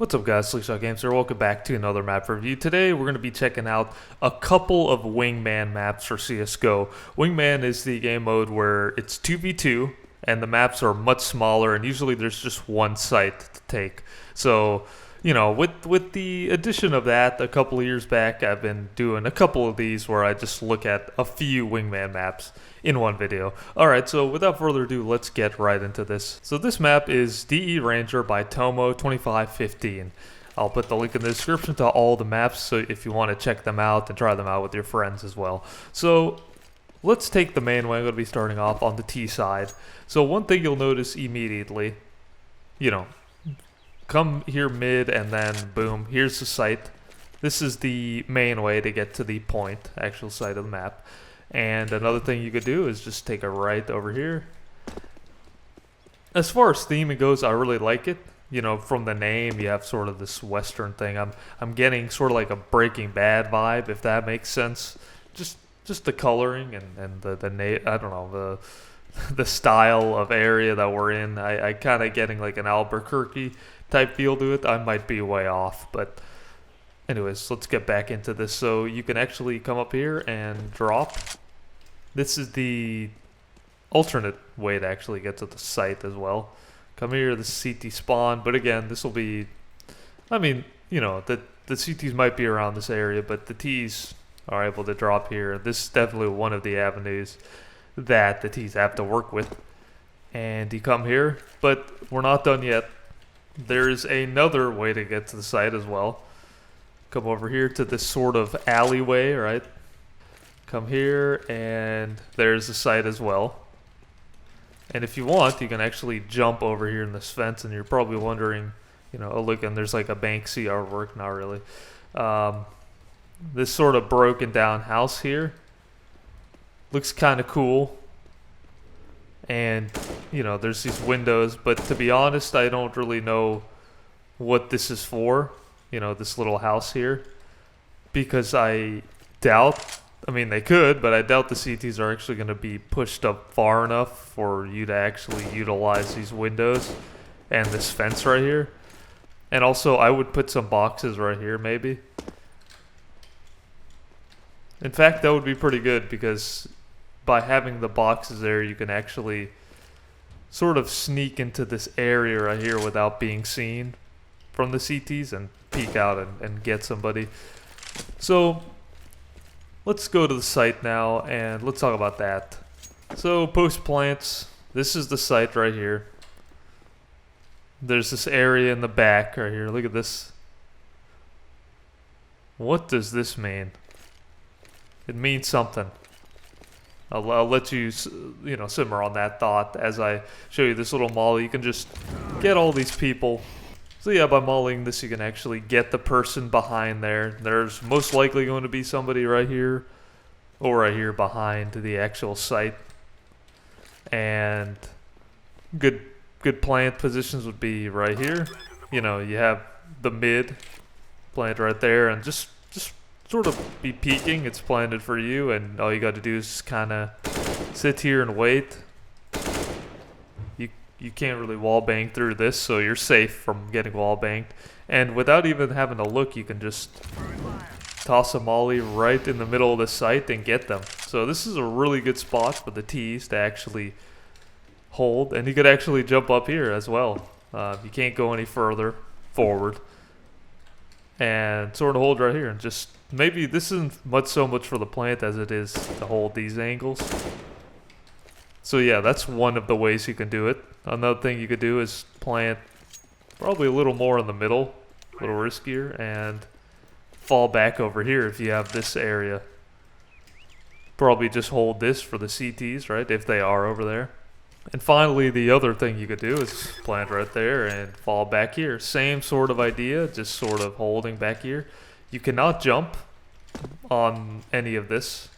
What's up guys, SlickShotGames here. Welcome back to another map review. Today we're going to be checking out a couple of Wingman maps for CSGO. Wingman is the game mode where it's 2v2 and the maps are much smaller and usually there's just one site to take. So, you know, with the addition of that a couple of years back, I've been doing a couple of these where I just look at a few Wingman maps in one video. Alright, so without further ado, let's get right into this. So this map is DE Ranger by Tomo2515. I'll put the link in the description to all the maps, so if you want to check them out and try them out with your friends as well. So let's take the main way. I'm going to be starting off on the T side. So one thing you'll notice immediately, you know, come here mid and then boom, here's the site. This is the main way to get to the point, actual site of the map. And another thing you could do is just take a right over here. As far as theming goes, I really like it. You know, from the name, you have sort of this Western thing. I'm getting sort of like a Breaking Bad vibe, if that makes sense. Just the coloring and I don't know, the style of area that we're in. I kind of getting like an Albuquerque type feel to it. I might be way off, but anyways, let's get back into this. So you can actually come up here and drop. This is the alternate way to actually get to the site as well. Come here, the CT spawn, but again, this will be, I mean, you know, the CTs might be around this area, but the Ts are able to drop here. This is definitely one of the avenues that the Ts have to work with. And you come here, but we're not done yet. There's another way to get to the site as well. Come over here to this sort of alleyway, right? Come here, and there's the site as well. And if you want, you can actually jump over here in this fence, and you're probably wondering, you know, oh look, and there's like a Banksy artwork. Not really. This sort of broken down house here looks kind of cool. And, you know, there's these windows, but to be honest, I don't really know what this is for. You know, this little house here, because I doubt, I mean they could, but I doubt the CTs are actually going to be pushed up far enough for you to actually utilize these windows and this fence right here. And also I would put some boxes right here maybe. In fact, that would be pretty good, because by having the boxes there you can actually sort of sneak into this area right here without being seen from the CTs and peek out and get somebody. So let's go to the site now and let's talk about that. So post plants, this is the site right here. There's this area in the back right here. Look at this. What does this mean? It means something. I'll let you, you know, simmer on that thought as I show you this little molly. You can just get all these people. So yeah, by mulling this, you can actually get the person behind there. There's most likely going to be somebody right here or right here behind the actual site. And good plant positions would be right here. You know, you have the mid plant right there, and just sort of be peeking. It's planted for you, and all you got to do is kind of sit here and wait. You can't really wall bang through this, so you're safe from getting wall banged. And without even having to look, you can just toss a molly right in the middle of the site and get them. So this is a really good spot for the Ts to actually hold. And you could actually jump up here as well. You can't go any further forward. And sort of hold right here. And just maybe this isn't so much for the plant as it is to hold these angles. So yeah, that's one of the ways you can do it. Another thing you could do is plant probably a little more in the middle, a little riskier, and fall back over here if you have this area. Probably just hold this for the CTs, right, if they are over there. And finally, the other thing you could do is plant right there and fall back here. Same sort of idea, just sort of holding back here. You cannot jump on any of this.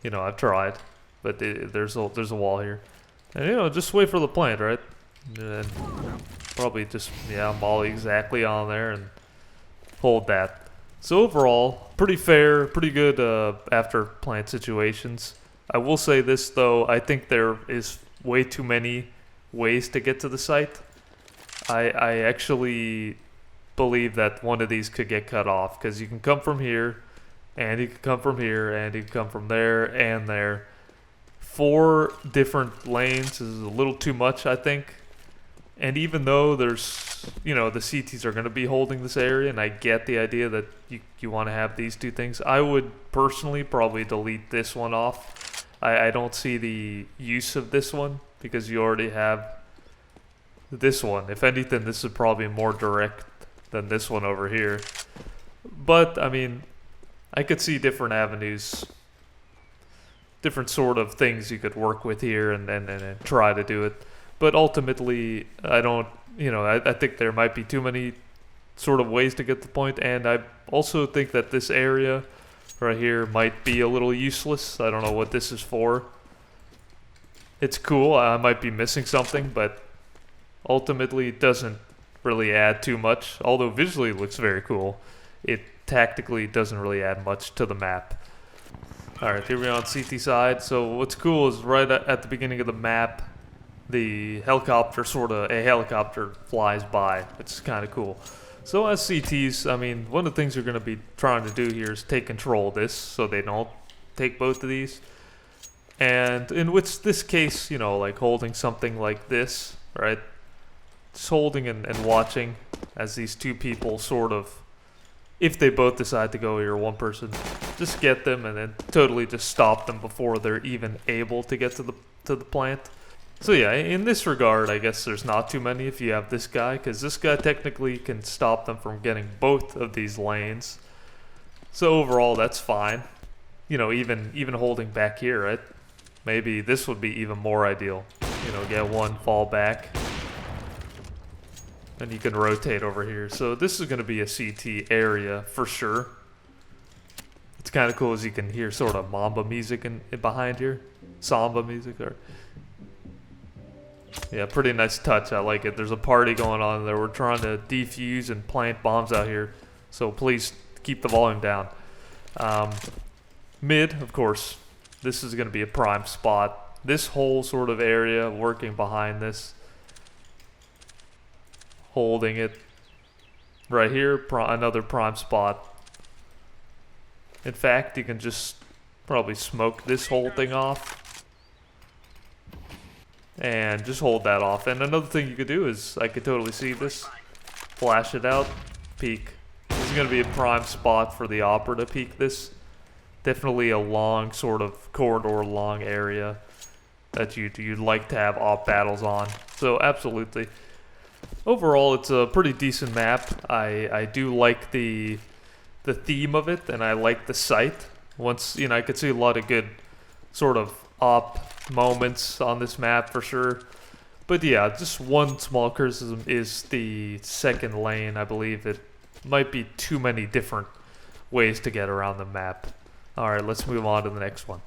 You know, I've tried. But there's a wall here. And, you know, just wait for the plant, right? And probably just, yeah, molly exactly on there and hold that. So overall, pretty fair, pretty good after plant situations. I will say this, though. I think there is way too many ways to get to the site. I actually believe that one of these could get cut off, because you can come from here, and you can come from here, and you can come from there and there. 4 different lanes is a little too much, I think. And even though there's, the CTs are going to be holding this area, and I get the idea that you want to have these 2 things, I would personally probably delete this one off. I don't see the use of this one, because you already have this one. If anything, this is probably more direct than this one over here. But, I mean, I could see different avenues, different sort of things you could work with here and try to do it. But ultimately, I don't, I think there might be too many sort of ways to get the point. And I also think that this area right here might be a little useless. I don't know what this is for. It's cool. I might be missing something, but ultimately it doesn't really add too much. Although visually it looks very cool, it tactically doesn't really add much to the map. Alright, here we are on CT side. So what's cool is right at the beginning of the map, the helicopter helicopter flies by, which is kind of cool. So as CTs, I mean, one of the things you're going to be trying to do here is take control of this, so they don't take both of these. And in this case, like holding something like this, right? Just holding and watching as these 2 people sort of, if they both decide to go here, one person, just get them and then totally just stop them before they're even able to get to the plant. So yeah, in this regard, I guess there's not too many if you have this guy, because this guy technically can stop them from getting both of these lanes. So overall, that's fine. Even holding back here, right? Maybe this would be even more ideal. Get one, fall back. And you can rotate over here. So this is going to be a CT area for sure. It's kind of cool as you can hear sort of mamba music behind here. Samba music. Yeah, pretty nice touch. I like it. There's a party going on there. We're trying to defuse and plant bombs out here. So please keep the volume down. Mid, of course. This is going to be a prime spot. This whole sort of area working behind this. Holding it right here, another prime spot. In fact, you can just probably smoke this whole thing off and just hold that off. And another thing you could do is, I could totally see this, flash it out, peek. This is going to be a prime spot for the Opera to peek this. Definitely a long sort of corridor, long area that you'd like to have op battles on. So absolutely. Overall, it's a pretty decent map. I do like the theme of it, and I like the site. I could see a lot of good sort of op moments on this map for sure. But yeah, just one small criticism is the second lane. I believe it might be too many different ways to get around the map. Alright, let's move on to the next one.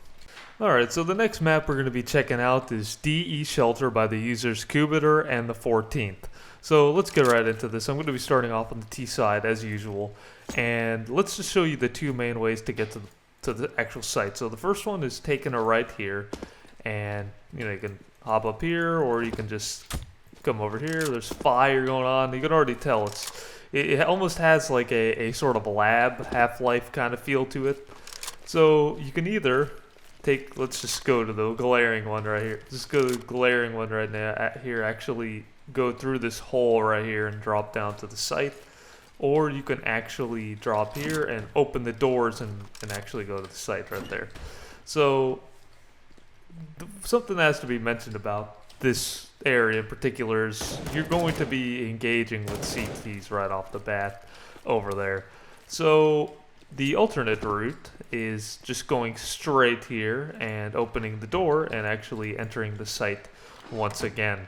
Alright, so the next map we're going to be checking out is DE Shelter by the users Cubiter and the 14th. So let's get right into this. I'm going to be starting off on the T side as usual. And let's just show you the 2 main ways to get to the actual site. So the first one is taking a right here. And, you can hop up here, or you can just come over here. There's fire going on. You can already tell it almost has like a sort of lab, Half-Life kind of feel to it. So you can either let's just go to the glaring one right here. Just go to the glaring one right now. Here, actually go through this hole right here and drop down to the site. Or you can actually drop here and open the doors and actually go to the site right there. So something that has to be mentioned about this area in particular is you're going to be engaging with CTs right off the bat over there. So the alternate route is just going straight here and opening the door and actually entering the site once again.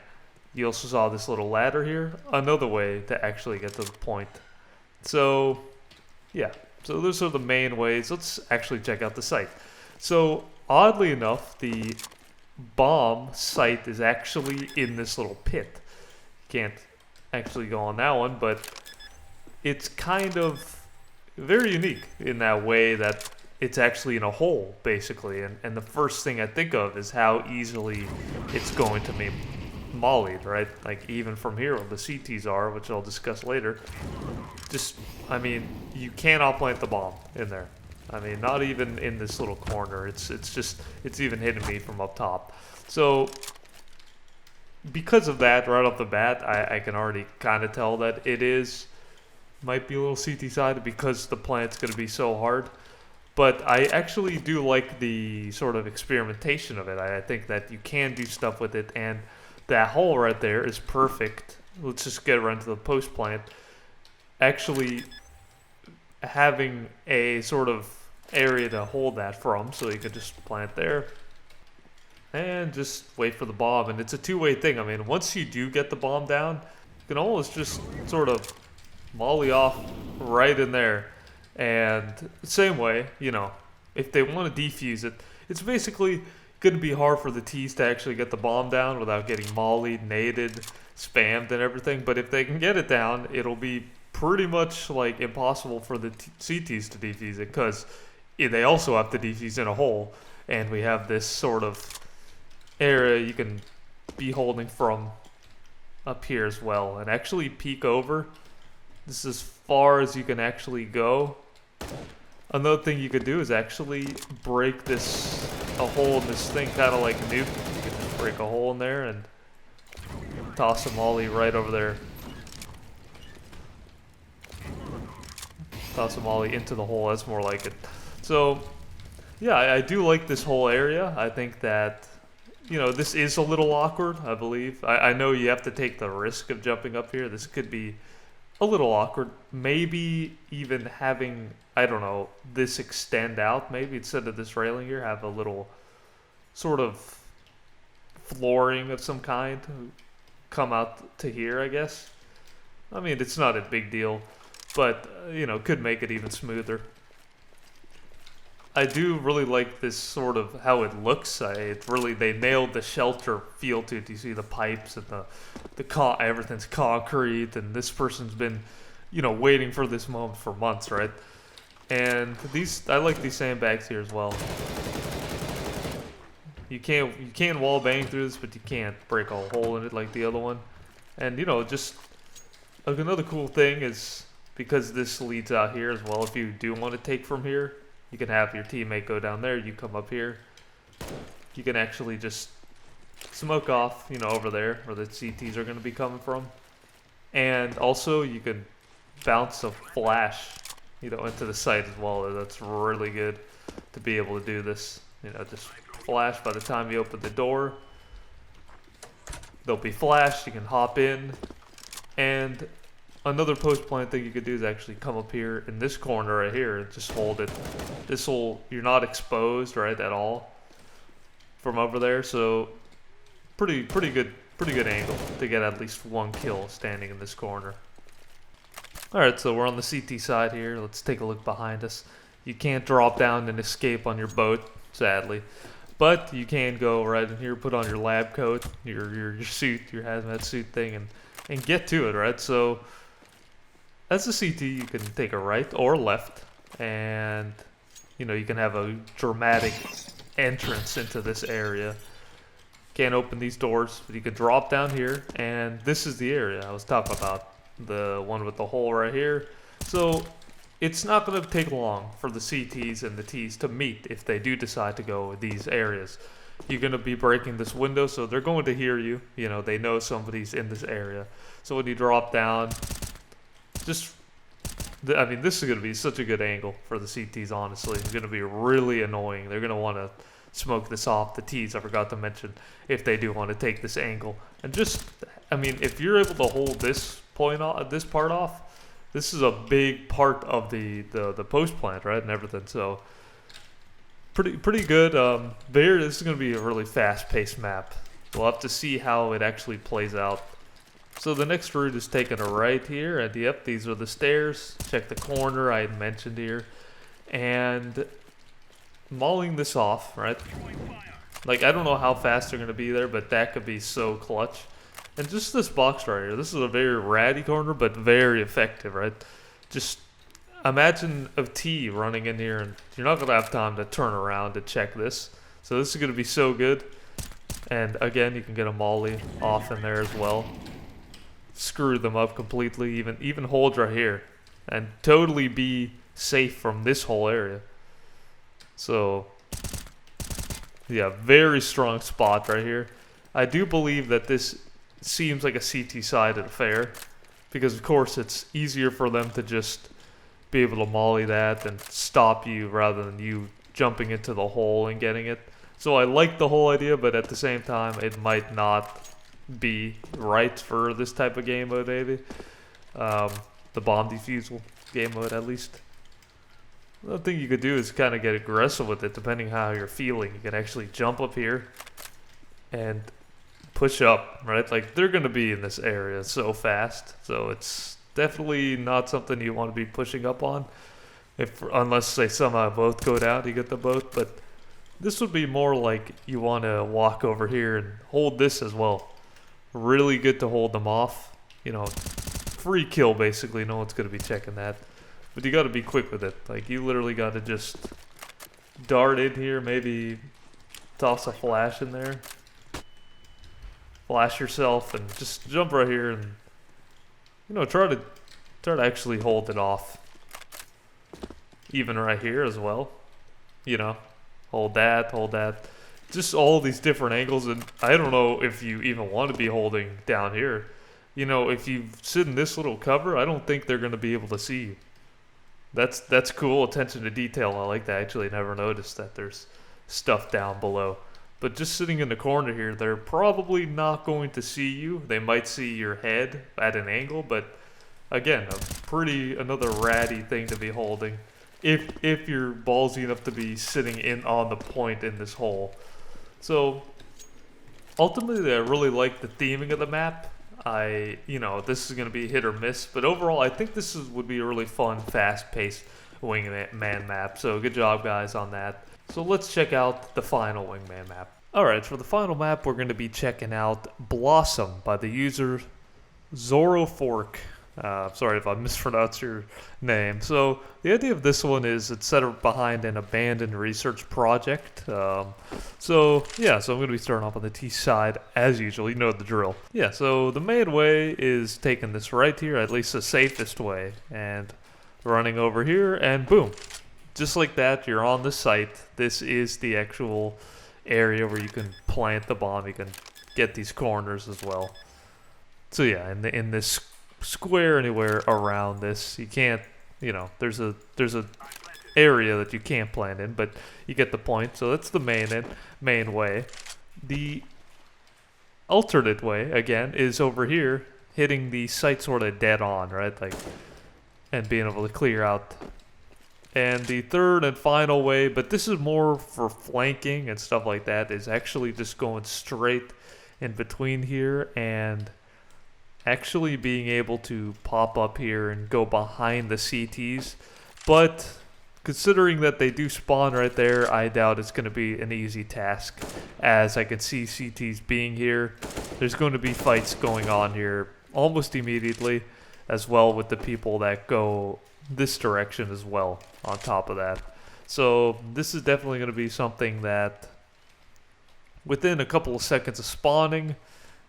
You also saw this little ladder here, another way to actually get to the point. So yeah, so those are the main ways. Let's actually check out the site. So oddly enough, the bomb site is actually in this little pit. Can't actually go on that one, but it's kind of very unique in that way that it's actually in a hole, basically. And the first thing I think of is how easily it's going to be mollied, right? Like even from here where the CTs are, which I'll discuss later. Just, I mean, you cannot plant the bomb in there. I mean, not even in this little corner. It's even hitting me from up top. So because of that, right off the bat, I can already kind of tell that might be a little CT sided because the plant's going to be so hard. But I actually do like the sort of experimentation of it. I think that you can do stuff with it, and that hole right there is perfect. Let's just get right into the post plant. Actually having a sort of area to hold that from, so you could just plant there and just wait for the bomb. And it's a two-way thing. I mean, once you do get the bomb down, you can almost just sort of molly off right in there. And same way, you know, if they want to defuse it, it's basically going to be hard for the T's to actually get the bomb down without getting mollied, naded, spammed, and everything. But if they can get it down, it'll be pretty much like impossible for the CTs to defuse it, because they also have to defuse in a hole, and we have this sort of area you can be holding from up here as well, and actually peek over. This is as far as you can actually go. Another thing you could do is actually break a hole in this thing, kind of like nuke. You can just break a hole in there and toss a molly right over there. Toss a molly into the hole, that's more like it. So, yeah, I do like this whole area. I think that, you know, this is a little awkward, I believe. I know you have to take the risk of jumping up here. This could be a little awkward. Maybe even having, I don't know, this extend out. Maybe instead of this railing here, have a little sort of flooring of some kind come out to here, I guess. I mean, it's not a big deal, but, you know, could make it even smoother. I do really like this sort of how it looks. They nailed the shelter feel to it. You see the pipes and everything's concrete, and this person's been, you know, waiting for this moment for months, right? And I like these sandbags here as well. You can't wall bang through this, but you can't break a hole in it like the other one. And, you know, just like another cool thing is, because this leads out here as well, if you do want to take from here, you can have your teammate go down there, you come up here. You can actually just smoke off, you know, over there where the CTs are going to be coming from. And also you can bounce a flash, you know, into the site as well. That's really good to be able to do this. You know, just flash by the time you open the door. They'll be flashed, you can hop in. And another post plant thing you could do is actually come up here in this corner right here and just hold it. You're not exposed, right, at all from over there. So pretty good angle to get at least one kill standing in this corner. Alright, so we're on the CT side here. Let's take a look behind us. You can't drop down and escape on your boat, sadly. But you can go right in here, put on your lab coat, your suit, your hazmat suit thing, and get to it, right? So as a CT, you can take a right or left, and, you know, you can have a dramatic entrance into this area. Can't open these doors, but you can drop down here, and this is the area I was talking about, the one with the hole right here. So it's not going to take long for the CTs and the Ts to meet if they do decide to go with these areas. You're going to be breaking this window, so they're going to hear you. You know, they know somebody's in this area. So when you drop down, I mean, this is going to be such a good angle for the CTs, honestly. It's going to be really annoying. They're going to want to smoke this off. The Ts, I forgot to mention, if they do want to take this angle. And just, I mean, if you're able to hold this part off, this is a big part of the post plant, right, and everything. So pretty good. This is going to be a really fast-paced map. We'll have to see how it actually plays out. So the next route is taking a right here, and yep, these are the stairs. Check the corner I had mentioned here, and mauling this off, right? Like, I don't know how fast they're going to be there, but that could be so clutch. And just this box right here, this is a very ratty corner, but very effective, right? Just imagine a T running in here, and you're not going to have time to turn around to check this. So this is going to be so good. And again, you can get a molly off in there as well. Screw them up completely, even hold right here. And totally be safe from this whole area. So, yeah, very strong spot right here. I do believe that this seems like a CT-sided affair. Because, of course, it's easier for them to just be able to molly that and stop you rather than you jumping into the hole and getting it. So I like the whole idea, but at the same time, it might not be right for this type of game mode, maybe. The bomb defuse game mode, at least. The thing you could do is kind of get aggressive with it, depending how you're feeling. You can actually jump up here and push up, right? Like, they're going to be in this area so fast, so it's definitely not something you want to be pushing up on. Unless they somehow both go down, you get the boat, but this would be more like you want to walk over here and hold this as well. Really good to hold them off. You know, free kill basically. No one's going to be checking that. But you got to be quick with it. Like, you literally got to just dart in here, maybe toss a flash in there. Flash yourself and just jump right here and, you know, try to actually hold it off. Even right here as well. You know. Hold that. Just all these different angles, and I don't know if you even want to be holding down here. You know, if you sit in this little cover, I don't think they're going to be able to see you. That's cool, attention to detail. I like that. I actually never noticed that there's stuff down below. But just sitting in the corner here, they're probably not going to see you. They might see your head at an angle, but again, another ratty thing to be holding. If you're ballsy enough to be sitting in on the point in this hole. So, ultimately, I really like the theming of the map. This is going to be hit or miss, but overall, I think this would be a really fun, fast-paced Wingman map. So, good job, guys, on that. So, let's check out the final Wingman map. Alright, for the final map, we're going to be checking out Blossom by the user Zorofork. Sorry if I mispronounced your name. So the idea of this one is it's set up behind an abandoned research project. So I'm going to be starting off on the T side as usual. You know the drill. Yeah, so the main way is taking this right here, at least the safest way, and running over here, and boom. Just like that, you're on the site. This is the actual area where you can plant the bomb. You can get these corners as well. So yeah, in this square anywhere around this, you can't, there's a area that you can't plant in, but you get the point. So that's the main way. The alternate way, again, is over here, hitting the site sort of dead on, right? Like, and being able to clear out. And the third and final way, but this is more for flanking and stuff like that, is actually just going straight in between here and actually being able to pop up here and go behind the CTs. But considering that they do spawn right there, I doubt it's going to be an easy task, as I can see CTs being here. There's going to be fights going on here almost immediately, as well with the people that go this direction as well on top of that. So this is definitely going to be something that within a couple of seconds of spawning,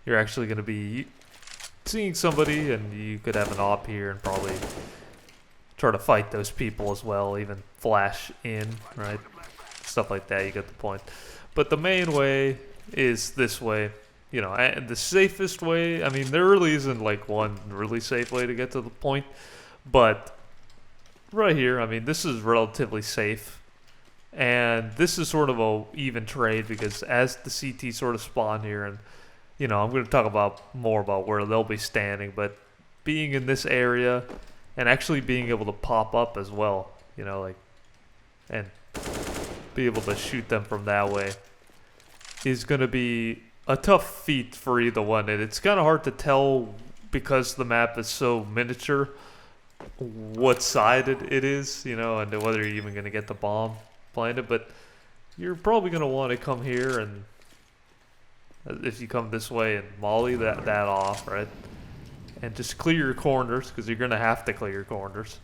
you're actually going to be seeing somebody, and you could have an op here and probably try to fight those people as well, even flash in, right? Stuff like that, you get the point. But the main way is this way. And the safest way, I mean, there really isn't like one really safe way to get to the point, but right here, I mean, this is relatively safe. And this is sort of a even trade, because as the CT sort of spawn here, and I'm going to talk more about where they'll be standing, but being in this area and actually being able to pop up as well, and be able to shoot them from that way is going to be a tough feat for either one. And it's kind of hard to tell, because the map is so miniature, what side it is, and whether you're even going to get the bomb planted. But you're probably going to want to come here, and if you come this way, and molly that off, right? And just clear your corners, because you're going to have to clear your corners.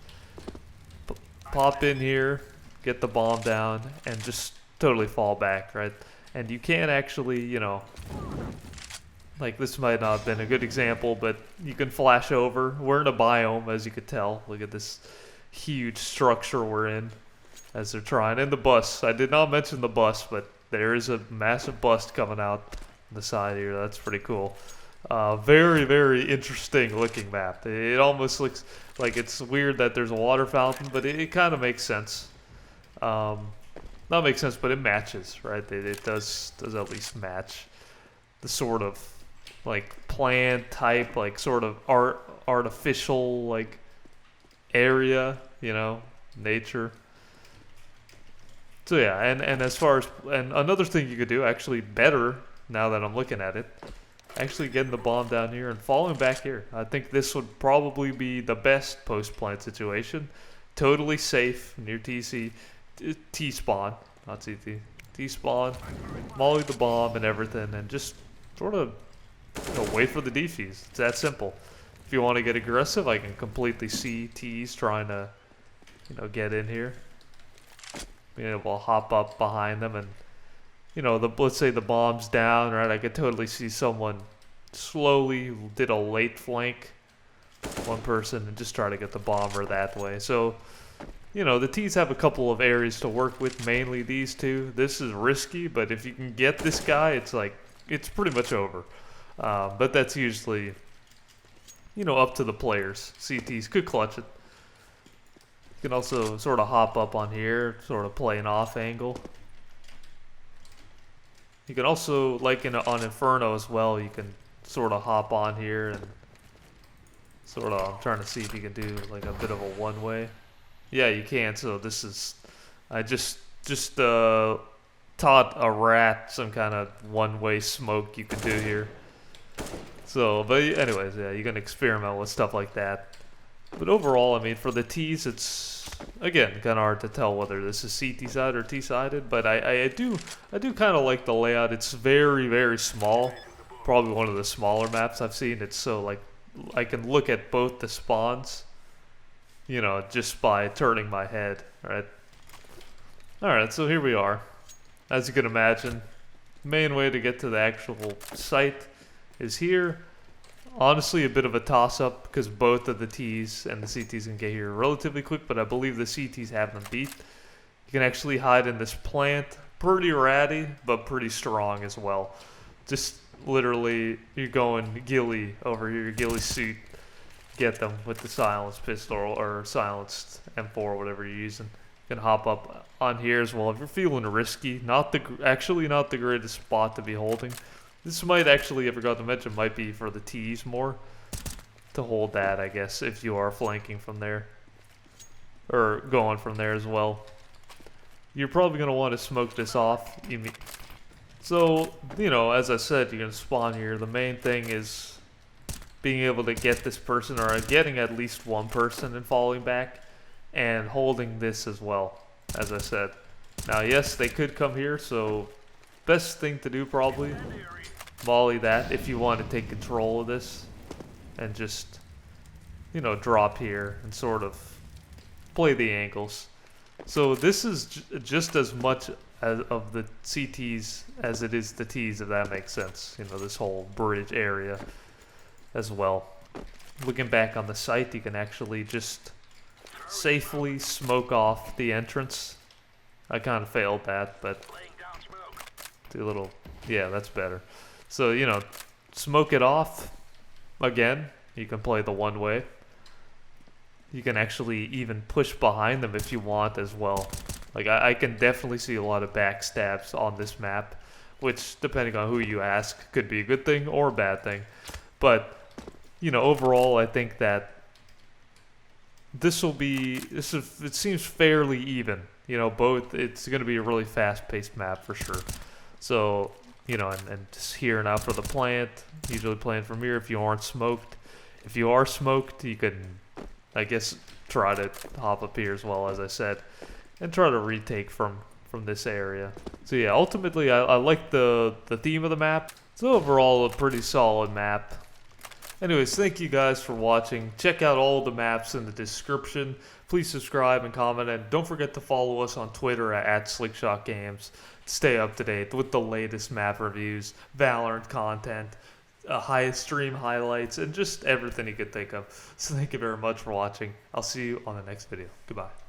Pop in here, get the bomb down, and just totally fall back, right? and you can't actually, you know, like this might not have been a good example, but you can flash over. We're in a biome, as you could tell. Look at this huge structure we're in as they're trying. And the bus. I did not mention the bus, but there is a massive bust coming out on the side here. That's pretty cool. Very, very interesting looking map. It almost looks like it's weird that there's a water fountain, but it kind of makes sense. Not makes sense, but it matches, right? It does at least match the sort of like plant type, like sort of artificial like area, you know, nature. So yeah, and as far as, and another thing you could do, actually better now that I'm looking at it, actually getting the bomb down here and falling back here. I think this would probably be the best post-plant situation. Totally safe near TC, T-spawn, not CT, T-spawn, molly the bomb and everything, and just sort of, you know, wait for the defuse. It's that simple. If you want to get aggressive, I can completely see T's trying to, you know, get in here. Being able to hop up behind them and, you know, let's say the bomb's down, right? I could totally see someone slowly did a late flank, one person, and just try to get the bomber that way. So, you know, the T's have a couple of areas to work with, mainly these two. This is risky, but if you can get this guy, it's like, it's pretty much over. But that's usually, you know, up to the players. CTs could clutch it. You can also sort of hop up on here, sort of play an off angle. You can also, like on Inferno as well, you can sort of hop on here and sort of, I'm trying to see if you can do like a bit of a one-way. Yeah, you can. So this is, I just taught a rat some kind of one-way smoke you can do here. So, but anyways, yeah, you can experiment with stuff like that. But overall, I mean, for the T's, it's, again, kind of hard to tell whether this is CT-sided or T-sided, but I do kind of like the layout. It's very, very small. Probably one of the smaller maps I've seen. It's so, like, I can look at both the spawns, you know, just by turning my head, right? Alright, so here we are. As you can imagine, main way to get to the actual site is here. Honestly, a bit of a toss-up because both of the T's and the CT's can get here relatively quick, but I believe the CT's have them beat. You can actually hide in this plant. Pretty ratty, but pretty strong as well. Just literally, you're going ghillie over here, your ghillie suit. Get them with the silenced pistol or silenced M4, whatever you're using. You can hop up on here as well if you're feeling risky. Actually not the greatest spot to be holding. This might actually, I forgot to mention, might be for the T's more. To hold that, I guess, if you are flanking from there. Or going from there as well. You're probably going to want to smoke this off. So, you know, as I said, you're going to spawn here. The main thing is being able to get this person, or getting at least one person and falling back. And holding this as well, as I said. Now, yes, they could come here, so best thing to do probably, volley that if you want to take control of this and just, you know, drop here and sort of play the angles. So this is just as much of the CTs as it is the T's, if that makes sense. You know, this whole bridge area as well. Looking back on the site, you can actually just safely smoke off the entrance. I kind of failed that, but do a little, yeah, that's better. So, you know, smoke it off. Again, you can play the one way. You can actually even push behind them if you want as well. Like, I can definitely see a lot of backstabs on this map, which, depending on who you ask, could be a good thing or a bad thing. But, you know, overall, I think that it seems fairly even. You know, both, it's going to be a really fast-paced map for sure. So, you know, and just here now for the plant, usually playing from here if you aren't smoked. If you are smoked, you can, I guess, try to hop up here as well, as I said, and try to retake from this area. So yeah, ultimately, I like the theme of the map. It's overall a pretty solid map. Anyways, thank you guys for watching. Check out all the maps in the description. Please subscribe and comment, and don't forget to follow us on Twitter at SlickShotGames stay up to date with the latest map reviews, Valorant content, high stream highlights, and just everything you could think of. So thank you very much for watching. I'll see you on the next video. Goodbye.